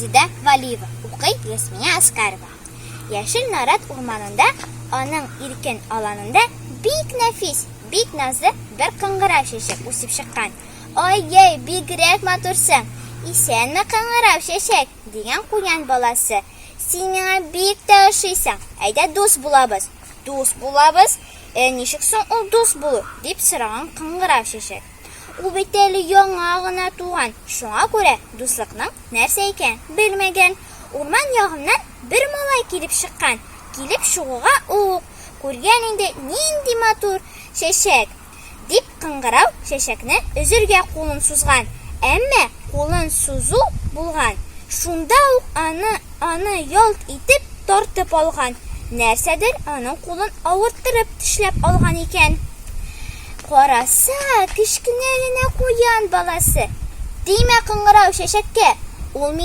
Резида Валиева, укый Ясмина Аскарова. Яшел нарат урманында, аның иркен аланында бик нәфис, бик назлы бер кыңгырау чәчәк үсеп чыккан. Ай-яй, бигрәк матурсың. Исәнме кыңгырау чәчәк? Дигән куян баласы. Син миңа бик тә ошыйсың. Әйдә дус булабыз. Дус булабыз? Ничек соң ул дус булыр? Дип сораган кыңгырау чәчәк. Ул бит әле яңа гына туган. Шуңа күрә дуслыкның нәрсә икән белмәгән. Урман ягыннан бер малай килеп чыккан. Килеп чыгуга ук күргән инде нинди матур чәчәк. Дип кыңгырау чәчәкне өзергә кулын сузган. Әмма кулын сузу булган. Шунда ук аны ялт итеп тартып алган. Нәрсәдер аның кулын авырттырып тешләп алган икән. Караса, кечкенә генә куян баласы. Димә кыңгырау чәчәккә. Ул